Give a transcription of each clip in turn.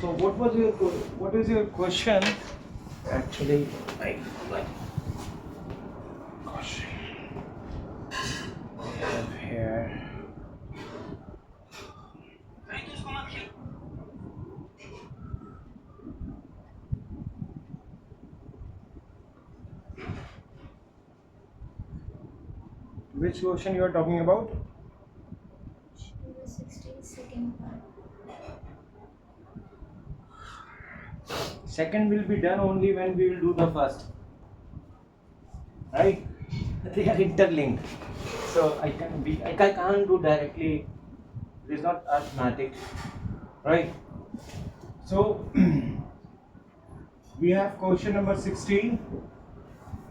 So what is your question? Actually, I like gosh, I have here. Which question you are talking about? Number 16, second part. Second will be done only when we will do the first, right? They are interlinked, so I can't do directly. It is not arithmetic, right? So we have question number 16.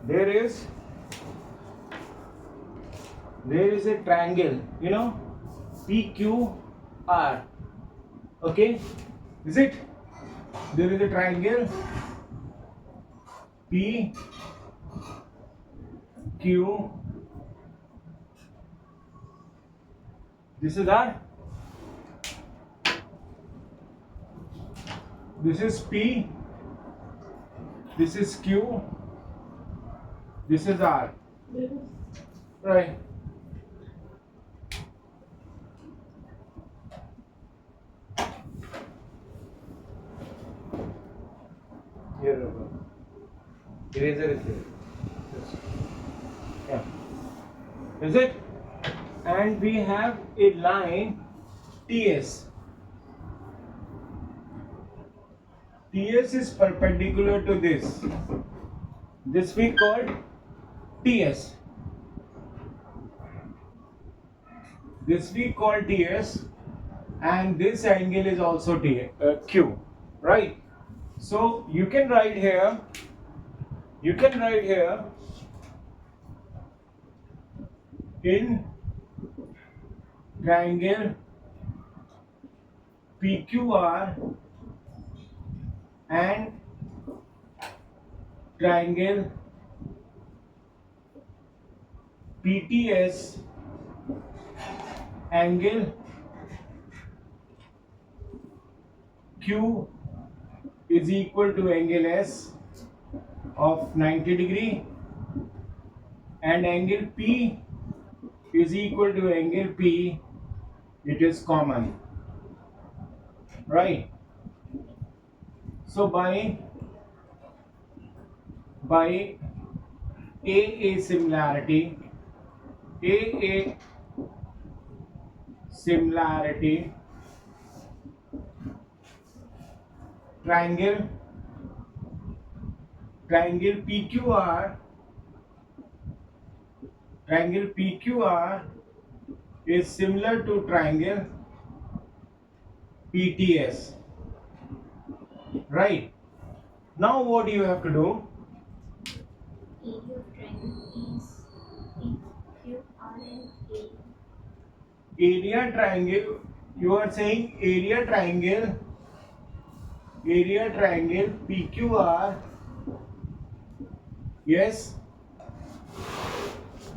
There is a triangle, PQR. Okay, is it? There is a triangle PQ. This is R. This is P. This is Q. This is R. Right. Here, eraser is there. Yes. Yeah. Is it? And we have a line TS. TS is perpendicular to this. This we call TS. This we call TS, and this angle is also Q, right? So you can write here. In triangle PQR and triangle PTS, angle Q is equal to angle S of 90 degree, and angle P is equal to angle P. It is common, right? So by a similarity, a similarity, triangle PQR, is similar to triangle PTS, right? Now what you have to do? Area of triangle is PQR and A. Area triangle. You are saying area triangle PQR. Yes.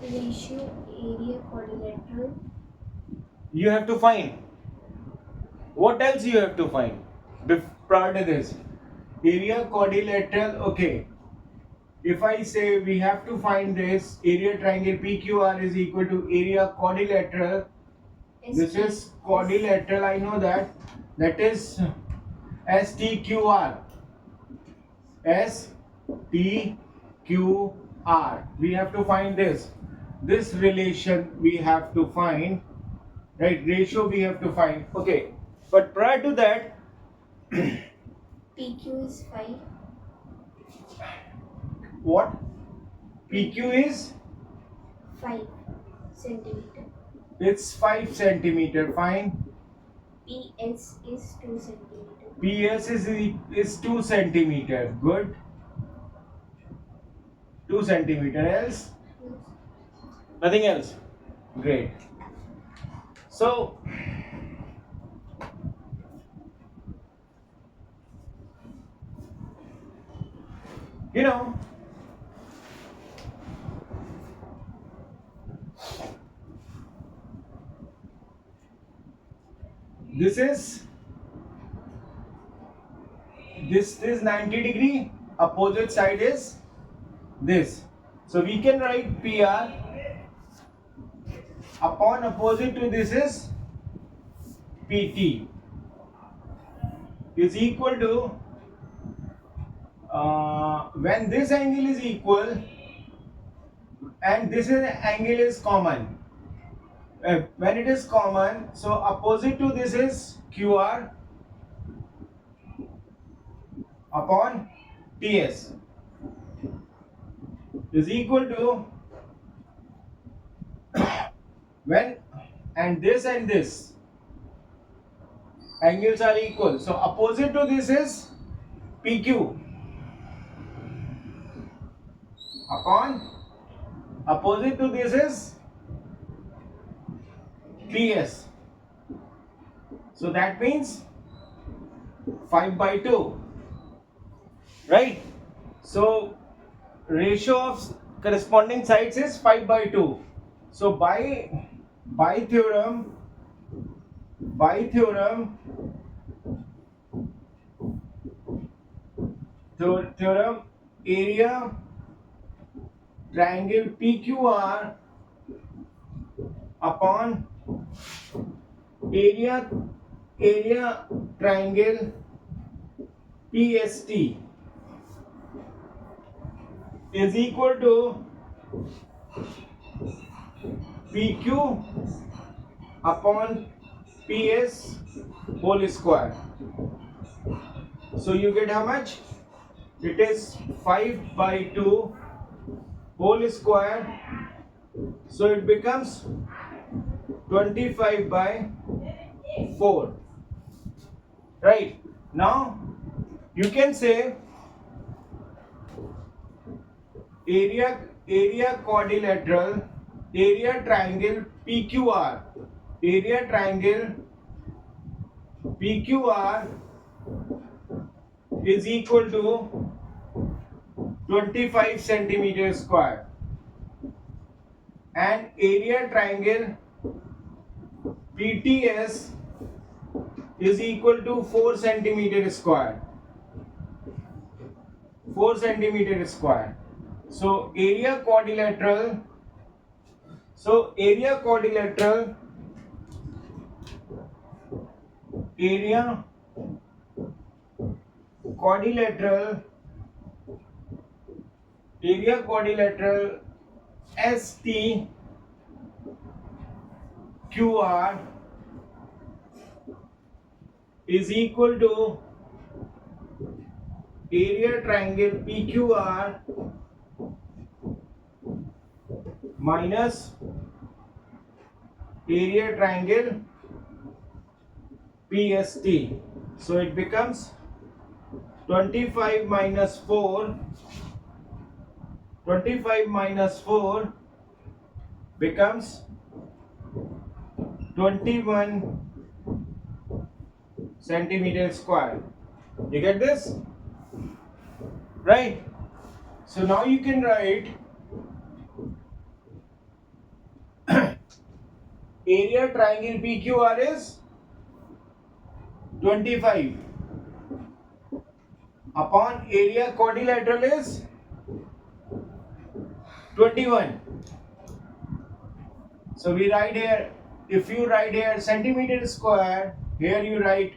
Ratio area quadrilateral. You have to find. What else you have to find? Prior to this, area quadrilateral. Okay. If I say we have to find this area triangle PQR is equal to area quadrilateral. This is quadrilateral. I know that. That is STQR. STQR. We have to find this. This relation we have to find. Right? Ratio we have to find. Okay. But prior to that, PQ is 5. what? PQ is? 5 centimeter. It's 5 centimeter. Fine. PS is 2 centimeter. PS is 2 centimeter. Good. 2 centimeter. Else? Nothing else. Great. So, you know, this is this is 90 degree, opposite side is this. So we can write PR upon opposite to this is PT is equal to when this angle is equal and this angle is common. When it is common, so opposite to this is QR upon TS is equal to when and this angles are equal. So opposite to this is PQ upon opposite to this is PS. So that means 5/2, right? So ratio of corresponding sides is 5/2. So by theorem area triangle PQR upon area triangle PST is equal to PQ upon PS whole square. So you get how much? It is 5/2 whole square. So it becomes 25/4. Right? Now you can say area quadrilateral area triangle PQR is equal to 25 centimeter square and area triangle PTS is equal to 4 centimeter square. So area quadrilateral STQR is equal to area triangle PQR minus area triangle PST. So it becomes 25 minus 4 becomes 21 centimeter square. You get this? Right? So now you can write area triangle PQR is 25 upon area quadrilateral is 21. So we write here, if you write here centimeter square, here you write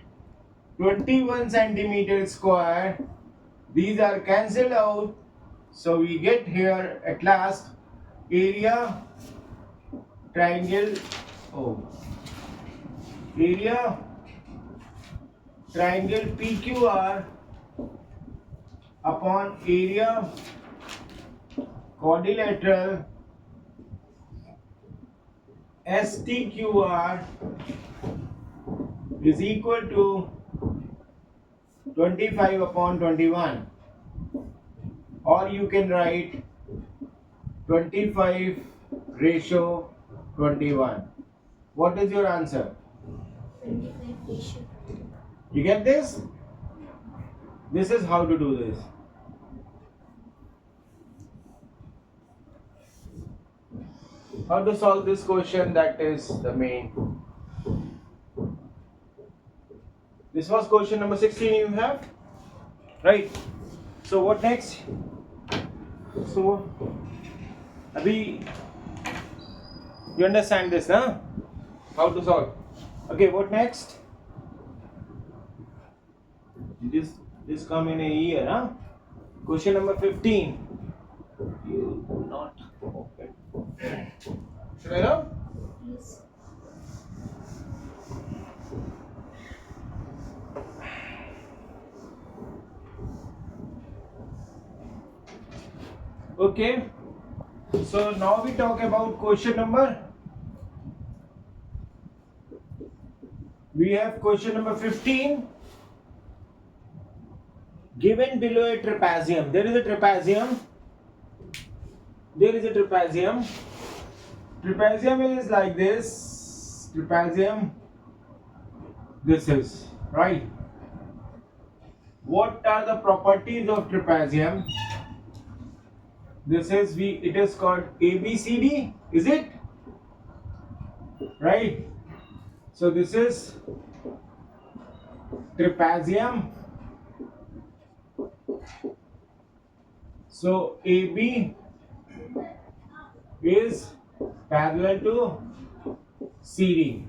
21 centimeter square. These are cancelled out. So we get here at last area triangle PQR upon area quadrilateral STQR is equal to 25 upon 21, or you can write 25/21. What is your answer? 25/21. You get this? This is how to do this. How to solve this question, that is the main. This was question number 16 you have. right? So what next? So abhi you understand this, huh? How to solve? Okay, what next? This come in a year, huh? Question number 15. You do not open. Should I know? Yes. Okay. So now we talk about question number. We have question number 15. Given below a trapezium, there is a trapezium. There is a trapezium. Trapezium is like this. Trapezium. This is right. What are the properties of trapezium? This is it is called ABCD. Is it right? So this is trapezium. So AB is parallel to CD,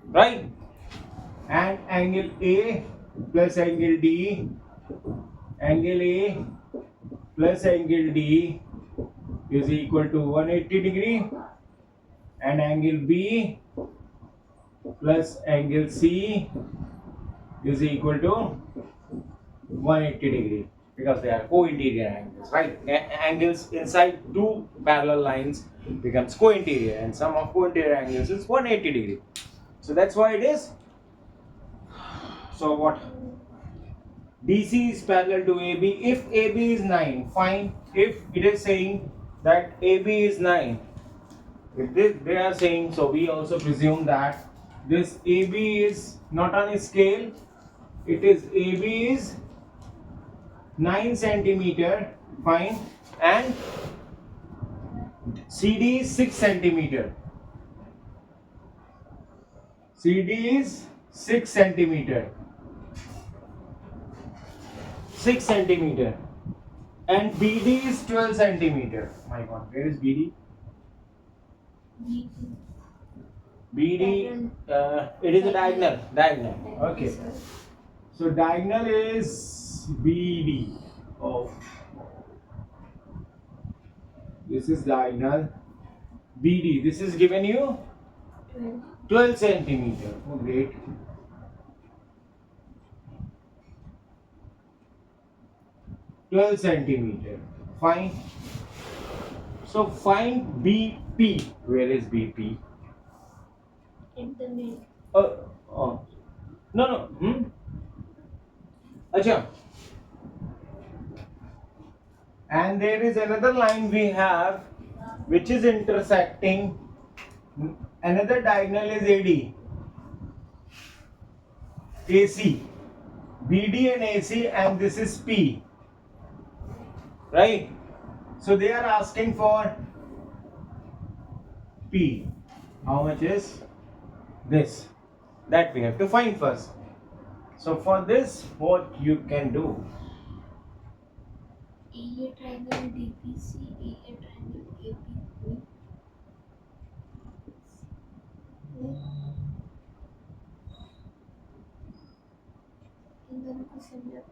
right? And angle A plus angle D, angle A plus angle D is equal to 180 degree, and angle B plus angle C is equal to 180 degree, because they are co-interior angles, right? Angles inside two parallel lines becomes co-interior, and sum of co-interior angles is 180 degree. So that's why it is. So what? DC is parallel to AB. If AB is 9, fine. If it is saying that AB is 9, if they are saying, so we also presume that this AB is not on a scale. It is AB is 9 centimeter, fine, and CD is 6 centimeter. CD is 6 centimeter. 6 centimeter. And BD is 12 centimeter. My God, where is BD? BD, it is a diagonal. Diagonal. Okay. So diagonal is BD. Oh. This is diagonal. BD. This is given you 12 centimeter. Oh, great. 12 centimeter. Fine. So find BP. Where is BP? In the middle. Oh. No. Acha. And there is another line we have which is intersecting. Another diagonal is AD. AC. BD and AC, and this is P. Right? So they are asking for P. How much is this? That we have to find first. So for this, what you can do? AA triangle DPC, AA triangle APP. इन दोनों को समझा.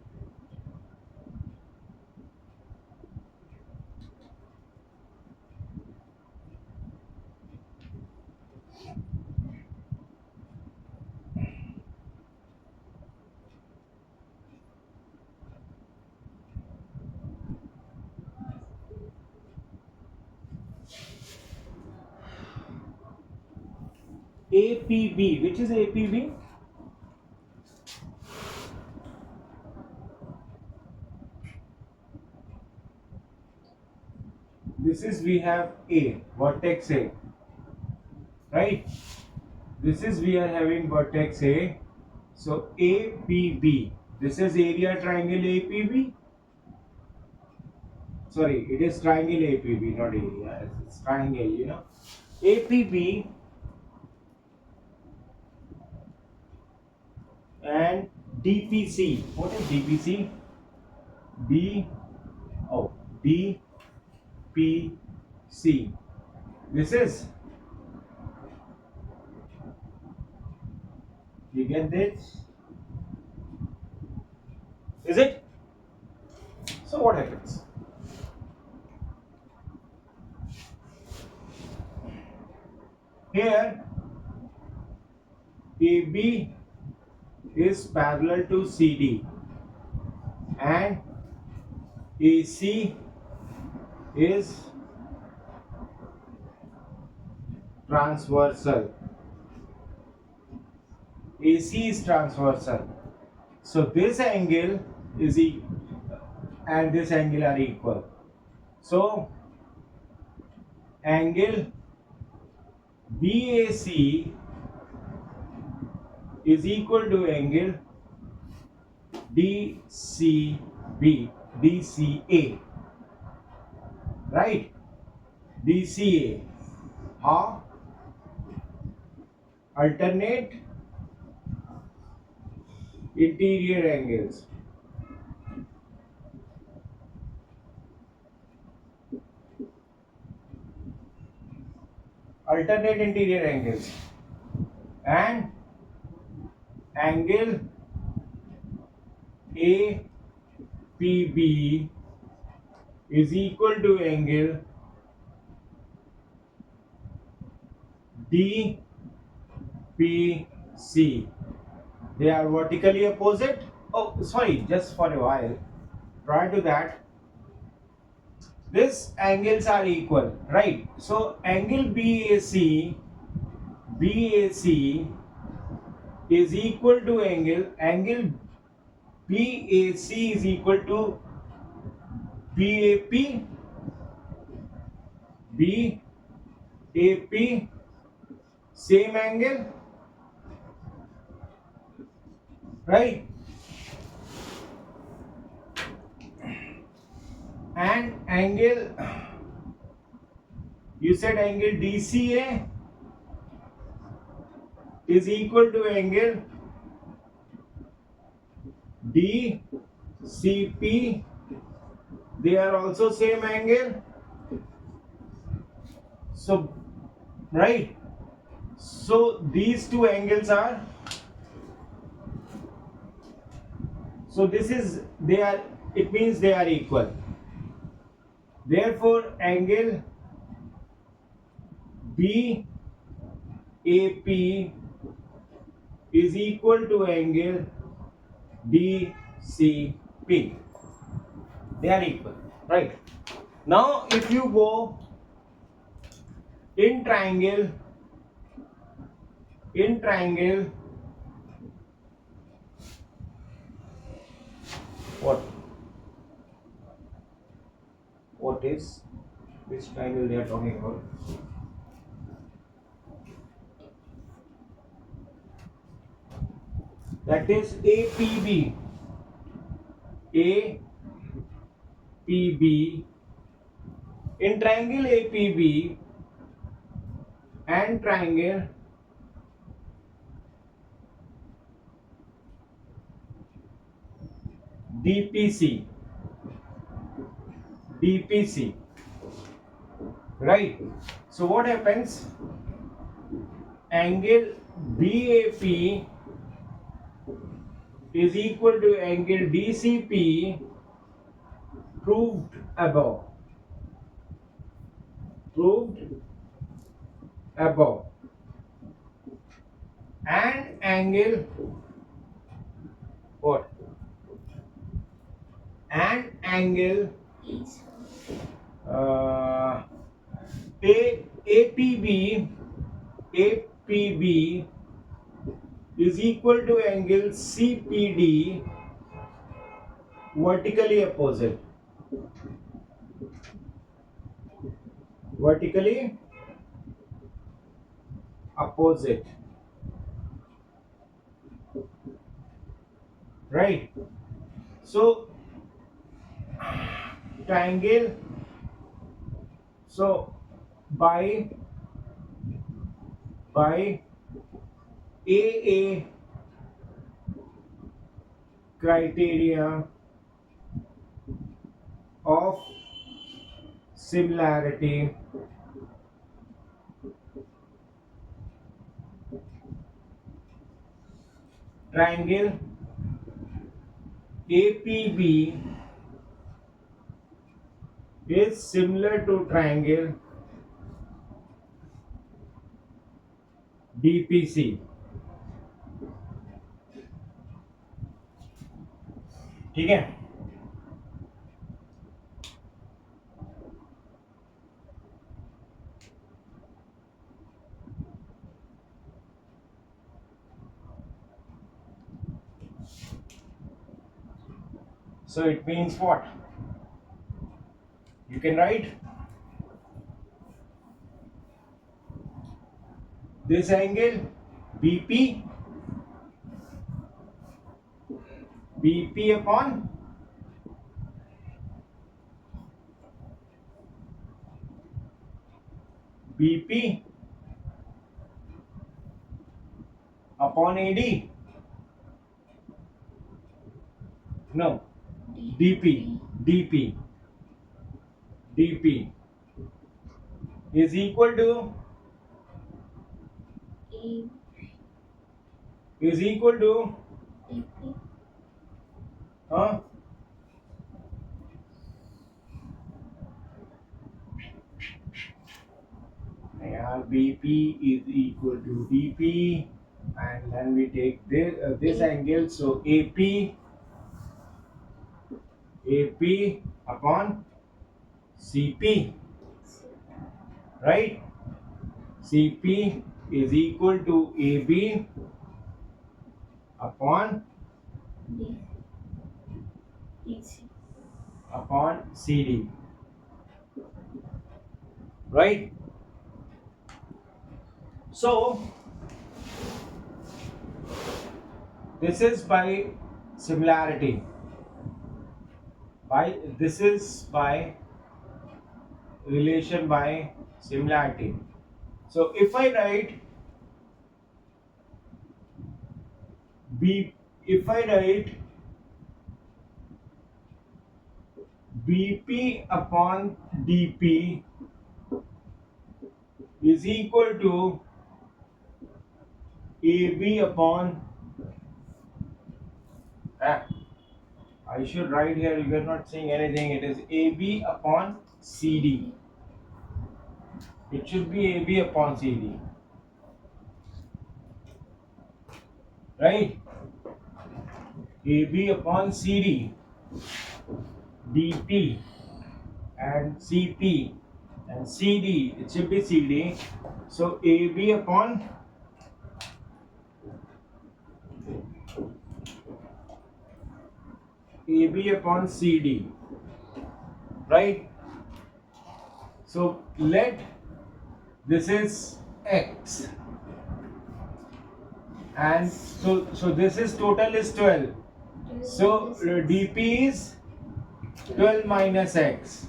APB. Which is APB? This is, we have A, vertex A, right? This is, we are having vertex A. So APB. This is area triangle APB. Sorry, it is triangle APB, not area. It's triangle, you know. APB and DPC. What is DPC? D oh DPC. This is, you get this? Is it? So what happens? Here AB is parallel to CD and AC is transversal. AC is transversal. So this angle is and this angle are equal. So angle BAC is equal to angle DCA, right? DCA. How? Alternate interior angles. Alternate interior angles and angle APB is equal to angle DPC. They are vertically opposite. Oh, sorry, just for a while. Prior to that, these angles are equal, right? So angle BAC is equal to angle BAC is equal to BAP, BAP, same angle, right? And angle, you said angle DCA is equal to angle DCP. They are also same angle. So, right? So these two angles are, so this is, they are, it means they are equal. Therefore angle BAP is equal to angle DCP. They are equal, right? Now if you go in triangle, what is, which triangle they are talking about? That is APB. APB. In triangle APB and triangle DPC, right? So what happens? Angle BAP is equal to angle DCP proved above. And angle what? And angle APB is equal to angle CPD vertically opposite. Right? So triangle, so by AA criteria of similarity triangle APB is similar to triangle DPC. ठीक है. So it means what? You can write this angle BP upon BP upon AD. No, DP is equal to A AP huh? Yeah, BP is equal to DP, and then we take this angle. So AP upon CP, right? CP is equal to AB upon D DC CD, right? So this is by similarity. This is by relation by similarity. So if I write BP upon DP is equal to AB upon I should write here, you are not saying anything, it is AB upon CD. It should be AB upon CD. Right? AB upon CD, DP and CP and CD, it should be CD. So AB upon CD, right? So let this is X, and so this is total is 12. So DP is 12 minus X.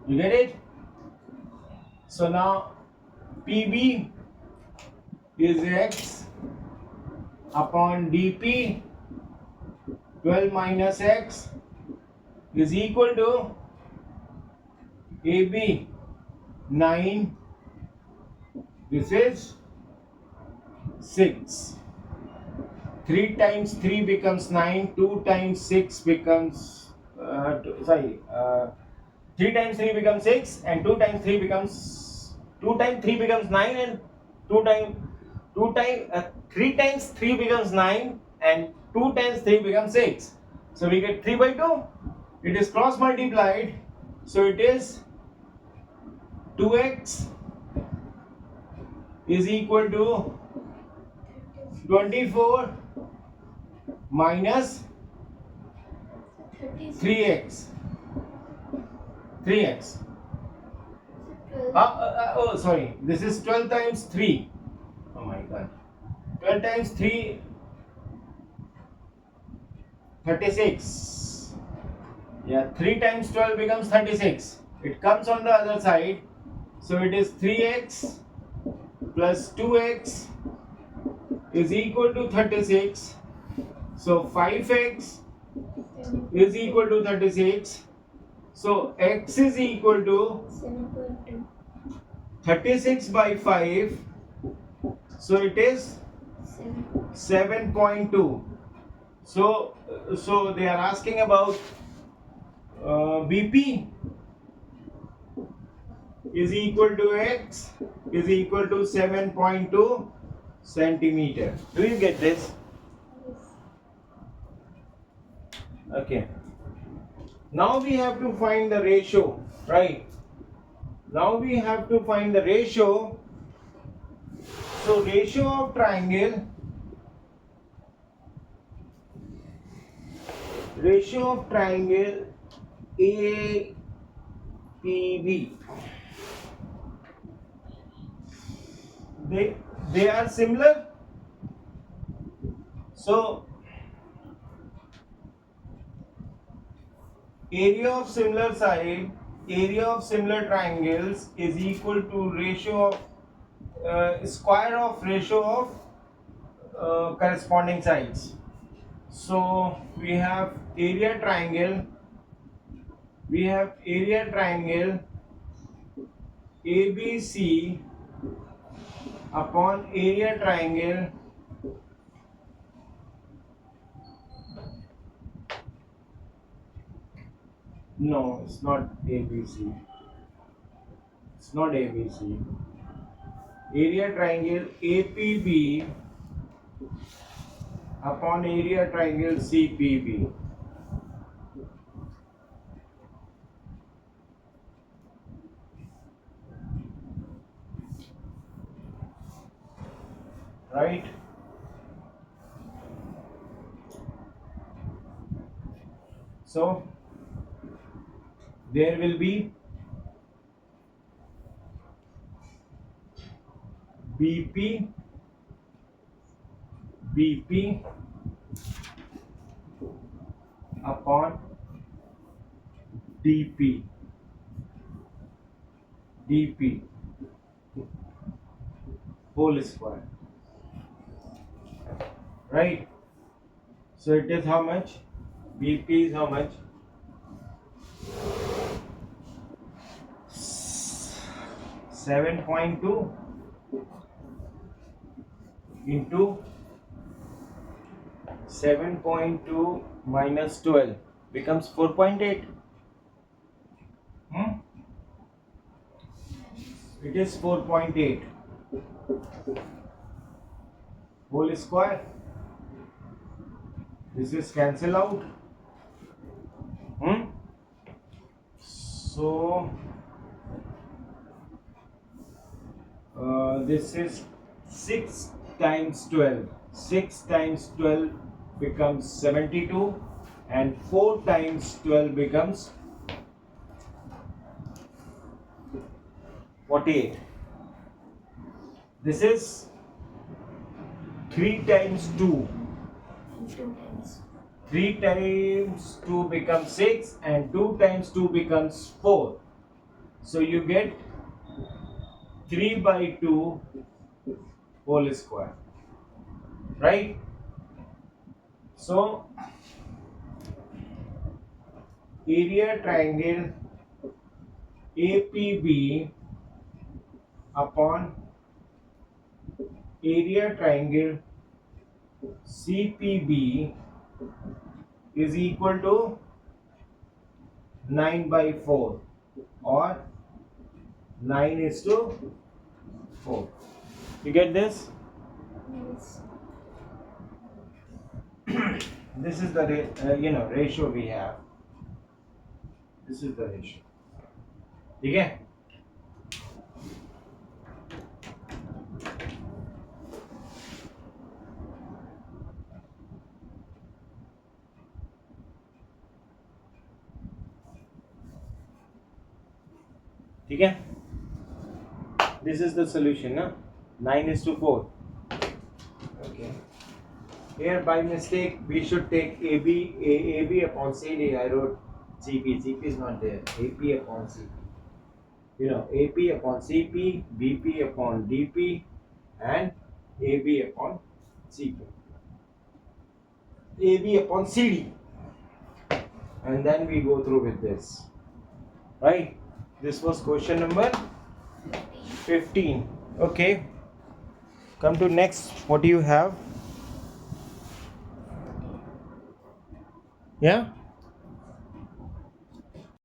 You get it? So now PB is X upon DP 12 minus X is equal to AB 9. This is 6. 3 times 3 becomes 9. 2 times 6 becomes 3 times 3 becomes 6, and 2 times 3 becomes 9, and 3 times 3 becomes 9, and 2 times 3 becomes 6. So we get 3 by 2. It is cross multiplied, so it is 2x is equal to 24 minus 3x. Oh, sorry. This is 12 times 3. Oh my god. 12 times 3, 36. Yeah, 3 times 12 becomes 36. It comes on the other side. So it is 3x plus 2x is equal to 36. So 5x is equal to 36. So x is equal to 7.2. 36 by 5. So it is 7.2. So they are asking about BP is equal to x is equal to 7.2 centimeter. Do you get this? Okay. Now we have to find the ratio, right? Now we have to find the ratio. So ratio of triangle, APB. They are similar. So area of similar side, area of similar triangles is equal to ratio of square of ratio of corresponding sides. So we have area triangle. We have area triangle ABC upon area triangle no, it's not ABC. It's not ABC. Area triangle APB upon area triangle CPB. Right? So there will be BP, BP upon DP, DP whole square. Right? So it is how much? BP is how much? 7.2 into 7.2 minus 12 becomes 4.8. It is 4.8 whole square. This is cancel out. So this is 6 times 12. 6 times 12 becomes 72 and 4 times 12 becomes 48. This is 3 times 2. 3 times 2 becomes 6 and 2 times 2 becomes 4. So you get 3 by 2 whole square. Right? So area triangle APB upon area triangle CPB is equal to 9 by 4 or 9 is to 4. You get this? Yes. This is the ratio we have. This is the ratio. ठीक है? ठीक है? This is the solution, na? 9 is to 4. Okay. Here by mistake we should take AB upon CD. I wrote CP. CP is not there. AP upon CP. AP upon CP, BP upon DP, and AB upon CP. AB upon CD. And then we go through with this. Right? This was question number 15. Okay. Come to next. What do you have? Yeah?